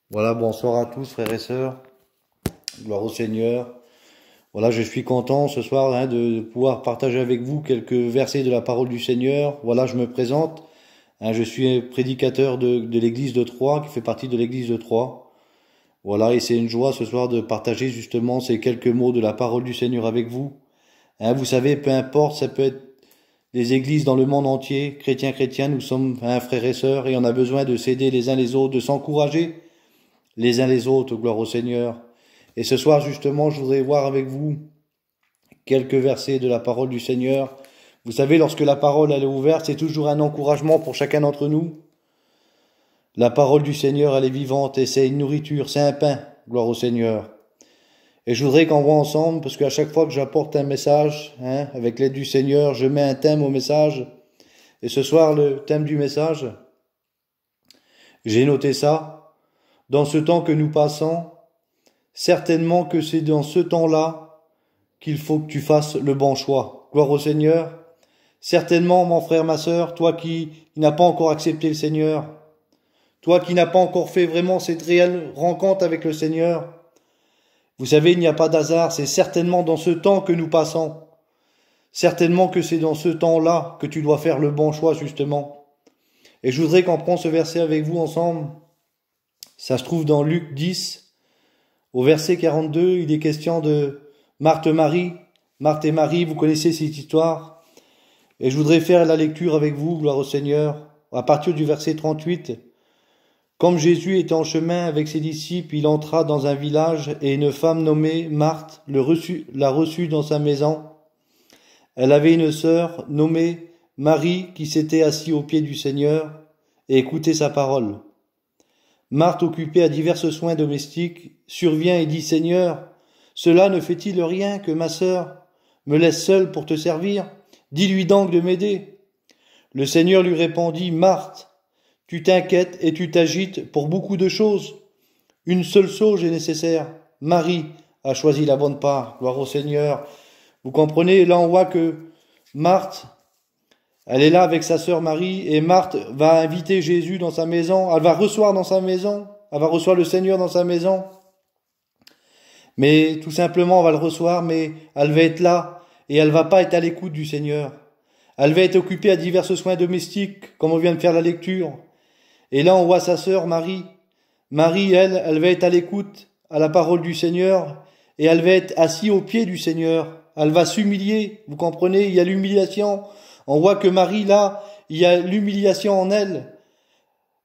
Voilà, bonsoir à tous, frères et sœurs. Gloire au Seigneur. Voilà, je suis content ce soir de pouvoir partager avec vous quelques versets de la parole du Seigneur. Voilà, je me présente. Je suis prédicateur de l'église de Troyes, qui fait partie de l'église de Troyes. Voilà, et c'est une joie ce soir de partager justement ces quelques mots de la parole du Seigneur avec vous. Vous savez, peu importe, ça peut être les églises dans le monde entier, chrétiens, nous sommes frères et sœurs, et on a besoin de s'aider les uns les autres, de s'encourager les uns les autres, gloire au Seigneur. Et ce soir, justement, je voudrais voir avec vous quelques versets de la parole du Seigneur. Vous savez, lorsque la parole elle est ouverte, c'est toujours un encouragement pour chacun d'entre nous. La parole du Seigneur, elle est vivante et c'est une nourriture, c'est un pain, gloire au Seigneur. Et je voudrais qu'on voit ensemble, parce qu'à chaque fois que j'apporte un message, avec l'aide du Seigneur, je mets un thème au message. Et ce soir, le thème du message, j'ai noté ça. Dans ce temps que nous passons, certainement que c'est dans ce temps-là qu'il faut que tu fasses le bon choix. Gloire au Seigneur. Certainement, mon frère, ma sœur, toi qui n'as pas encore accepté le Seigneur, toi qui n'as pas encore fait vraiment cette réelle rencontre avec le Seigneur, vous savez, il n'y a pas d'hasard, c'est certainement dans ce temps que nous passons. Certainement que c'est dans ce temps-là que tu dois faire le bon choix, justement. Et je voudrais qu'on prenne ce verset avec vous ensemble. Ça se trouve dans Luc 10, au verset 42, il est question de Marthe-Marie. Marthe et Marie, vous connaissez cette histoire. Et je voudrais faire la lecture avec vous, gloire au Seigneur, à partir du verset 38. Comme Jésus était en chemin avec ses disciples, il entra dans un village et une femme nommée Marthe l'a reçut dans sa maison. Elle avait une sœur nommée Marie qui s'était assise aux pieds du Seigneur et écoutait sa parole. Marthe, occupée à divers soins domestiques, survient et dit « Seigneur, cela ne fait-il rien que ma sœur me laisse seule pour te servir? Dis-lui donc de m'aider. » Le Seigneur lui répondit « Marthe, tu t'inquiètes et tu t'agites pour beaucoup de choses. Une seule chose est nécessaire. Marie a choisi la bonne part. Gloire au Seigneur. » Vous comprenez, là on voit que Marthe, elle est là avec sa sœur Marie et Marthe va inviter Jésus dans sa maison, elle va recevoir dans sa maison, elle va recevoir le Seigneur dans sa maison. Mais tout simplement, on va le recevoir, mais elle va être là et elle va pas être à l'écoute du Seigneur. Elle va être occupée à divers soins domestiques, comme on vient de faire la lecture. Et là, on voit sa sœur Marie. Marie, elle va être à l'écoute à la parole du Seigneur et elle va être assise aux pieds du Seigneur. Elle va s'humilier, vous comprenez, il y a l'humiliation. On voit que Marie, là, il y a l'humiliation en elle.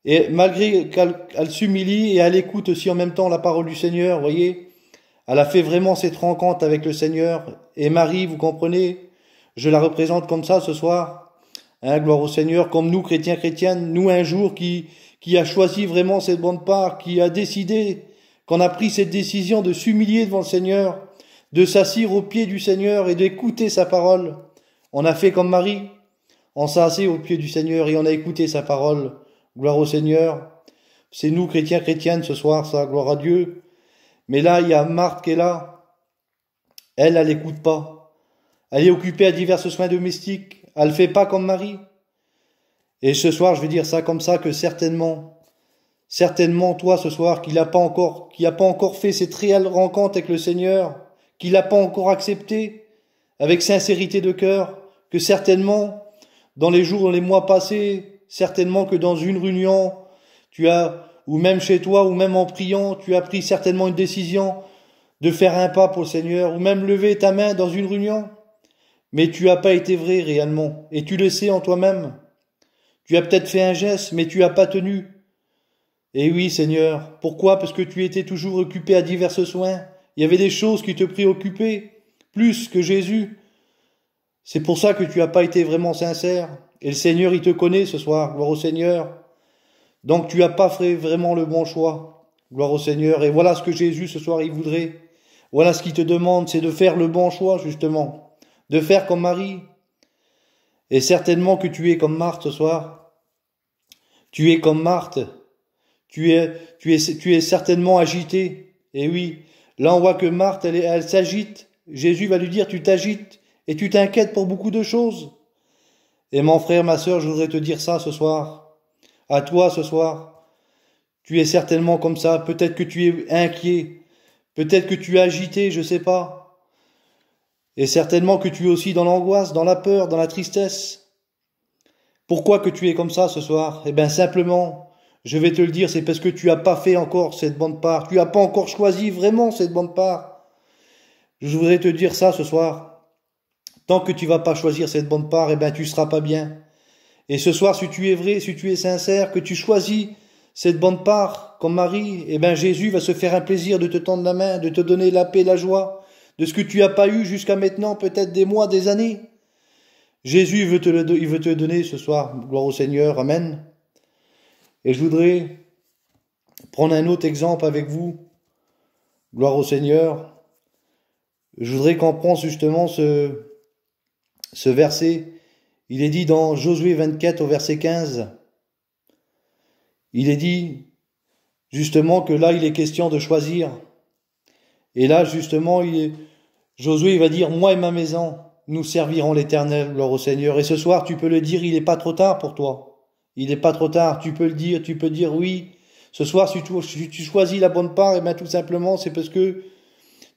Et malgré qu'elle s'humilie et elle écoute aussi en même temps la parole du Seigneur, vous voyez, elle a fait vraiment cette rencontre avec le Seigneur. Et Marie, vous comprenez, je la représente comme ça ce soir. Gloire au Seigneur, comme nous, chrétiennes, nous un jour qui a choisi vraiment cette bonne part, qui a décidé, qu'on a pris cette décision de s'humilier devant le Seigneur, de s'assire aux pieds du Seigneur et d'écouter sa parole. On a fait comme Marie, on s'est assis aux pieds du Seigneur et on a écouté sa parole. Gloire au Seigneur. C'est nous, chrétiennes, ce soir, ça, gloire à Dieu. Mais là, il y a Marthe qui est là. Elle écoute pas. Elle est occupée à divers soins domestiques. Elle fait pas comme Marie. Et ce soir, je vais dire ça comme ça, que certainement, toi, ce soir, qui n'a pas encore fait cette réelle rencontre avec le Seigneur, qui l'a pas encore accepté, avec sincérité de cœur, que certainement, dans les jours, dans les mois passés, certainement que dans une réunion, ou même chez toi, ou même en priant, tu as pris certainement une décision de faire un pas pour le Seigneur, ou même lever ta main dans une réunion, mais tu n'as pas été vrai réellement, et tu le sais en toi-même. Tu as peut-être fait un geste, mais tu n'as pas tenu. Et oui, Seigneur, pourquoi? Parce que tu étais toujours occupé à divers soins. Il y avait des choses qui te préoccupaient, plus que Jésus. C'est pour ça que tu n'as pas été vraiment sincère. Et le Seigneur, il te connaît ce soir, gloire au Seigneur. Donc tu n'as pas fait vraiment le bon choix, gloire au Seigneur. Et voilà ce que Jésus ce soir, il voudrait. Voilà ce qu'il te demande, c'est de faire le bon choix, justement. De faire comme Marie. Et certainement que tu es comme Marthe ce soir. Tu es comme Marthe. Tu es certainement agité. Et oui, là on voit que Marthe, elle s'agite. Jésus va lui dire, tu t'agites et tu t'inquiètes pour beaucoup de choses. Et mon frère, ma sœur, je voudrais te dire ça ce soir. À toi ce soir. Tu es certainement comme ça. Peut-être que tu es inquiet. Peut-être que tu es agité, je sais pas. Et certainement que tu es aussi dans l'angoisse, dans la peur, dans la tristesse. Pourquoi que tu es comme ça ce soir? Eh bien simplement, je vais te le dire, c'est parce que tu n'as pas fait encore cette bonne part. Tu n'as pas encore choisi vraiment cette bonne part. Je voudrais te dire ça ce soir. Tant que tu vas pas choisir cette bonne part, eh ben tu seras pas bien. Et ce soir, si tu es vrai, si tu es sincère, que tu choisis cette bonne part comme Marie, eh ben Jésus va se faire un plaisir de te tendre la main, de te donner la paix, la joie, de ce que tu n'as pas eu jusqu'à maintenant, peut-être des mois, des années. Jésus il veut te donner ce soir. Gloire au Seigneur. Amen. Et je voudrais prendre un autre exemple avec vous. Gloire au Seigneur. Je voudrais qu'on prenne justement ce verset. Il est dit dans Josué 24 au verset 15. Il est dit justement que là il est question de choisir. Et là justement Josué il va dire, moi et ma maison, nous servirons l'Éternel, gloire au Seigneur. Et ce soir tu peux le dire, il n'est pas trop tard pour toi. Il n'est pas trop tard, tu peux le dire, tu peux dire oui. Ce soir si tu choisis la bonne part, et bien tout simplement c'est parce que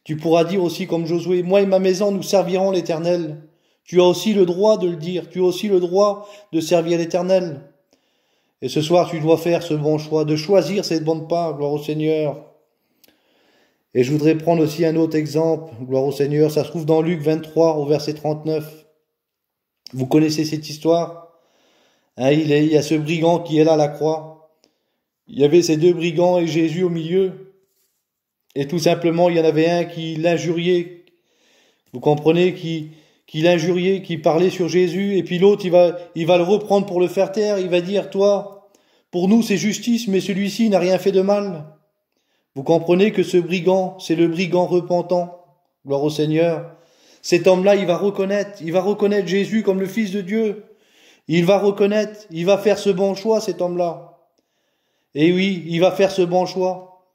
tu pourras dire aussi comme Josué, moi et ma maison, nous servirons l'Éternel. Tu as aussi le droit de le dire, tu as aussi le droit de servir l'Éternel. Et ce soir, tu dois faire ce bon choix, de choisir cette bonne part, gloire au Seigneur. Et je voudrais prendre aussi un autre exemple, gloire au Seigneur, ça se trouve dans Luc 23 au verset 39. Vous connaissez cette histoire? Hein, il y a ce brigand qui est là à la croix. Il y avait ces deux brigands et Jésus au milieu. Et tout simplement, il y en avait un qui l'injuriait. Vous comprenez, qui l'injuriait, qui parlait sur Jésus, et puis l'autre, il va le reprendre pour le faire taire, il va dire, toi, pour nous c'est justice, mais celui-ci n'a rien fait de mal. Vous comprenez que ce brigand, c'est le brigand repentant, gloire au Seigneur. Cet homme-là, il va reconnaître Jésus comme le Fils de Dieu. Il va reconnaître, il va faire ce bon choix, cet homme-là. Et oui, il va faire ce bon choix.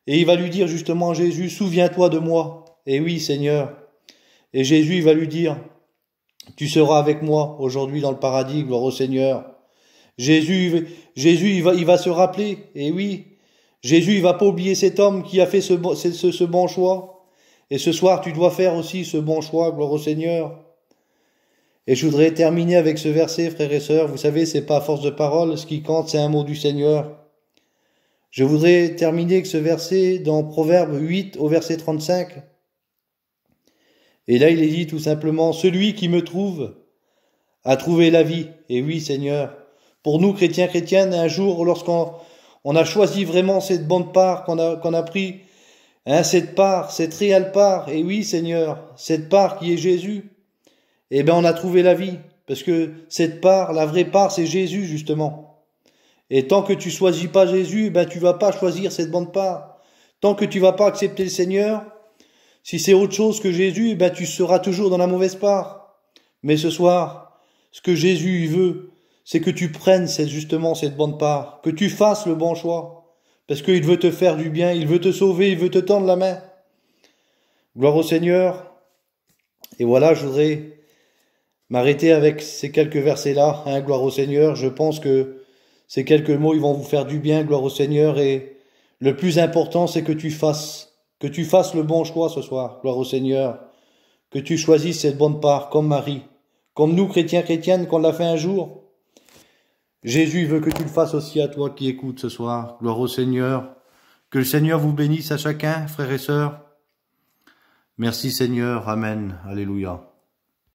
Et il va lui dire justement à Jésus, souviens-toi de moi. Et oui, Seigneur. Et Jésus, il va lui dire, tu seras avec moi aujourd'hui dans le paradis, gloire au Seigneur. Jésus, il va se rappeler. Et oui, Jésus, il va pas oublier cet homme qui a fait ce bon choix. Et ce soir, tu dois faire aussi ce bon choix, gloire au Seigneur. Et je voudrais terminer avec ce verset, frères et sœurs. Vous savez, c'est pas à force de parole, ce qui compte, c'est un mot du Seigneur. Je voudrais terminer avec ce verset dans Proverbe 8 au verset 35. Et là, il est dit tout simplement, celui qui me trouve a trouvé la vie. Et oui, Seigneur, pour nous, chrétiens, chrétiennes, un jour, lorsqu'on a choisi vraiment cette bonne part, qu'on a pris, hein, cette part, cette réelle part, et oui, Seigneur, cette part qui est Jésus, eh ben, on a trouvé la vie. Parce que cette part, la vraie part, c'est Jésus, justement. Et tant que tu choisis pas Jésus, ben, tu vas pas choisir cette bonne part. Tant que tu vas pas accepter le Seigneur, si c'est autre chose que Jésus, ben tu seras toujours dans la mauvaise part. Mais ce soir, ce que Jésus veut, c'est que tu prennes justement cette bonne part, que tu fasses le bon choix, parce qu'il veut te faire du bien, il veut te sauver, il veut te tendre la main. Gloire au Seigneur. Et voilà, je voudrais m'arrêter avec ces quelques versets-là, hein, gloire au Seigneur. Je pense que ces quelques mots, ils vont vous faire du bien, gloire au Seigneur. Et le plus important, c'est que tu fasses le bon choix ce soir, gloire au Seigneur, que tu choisisses cette bonne part, comme Marie, comme nous, chrétiens, chrétiennes, qu'on l'a fait un jour. Jésus veut que tu le fasses aussi à toi qui écoutes ce soir, gloire au Seigneur. Que le Seigneur vous bénisse à chacun, frères et sœurs. Merci Seigneur, Amen, Alléluia.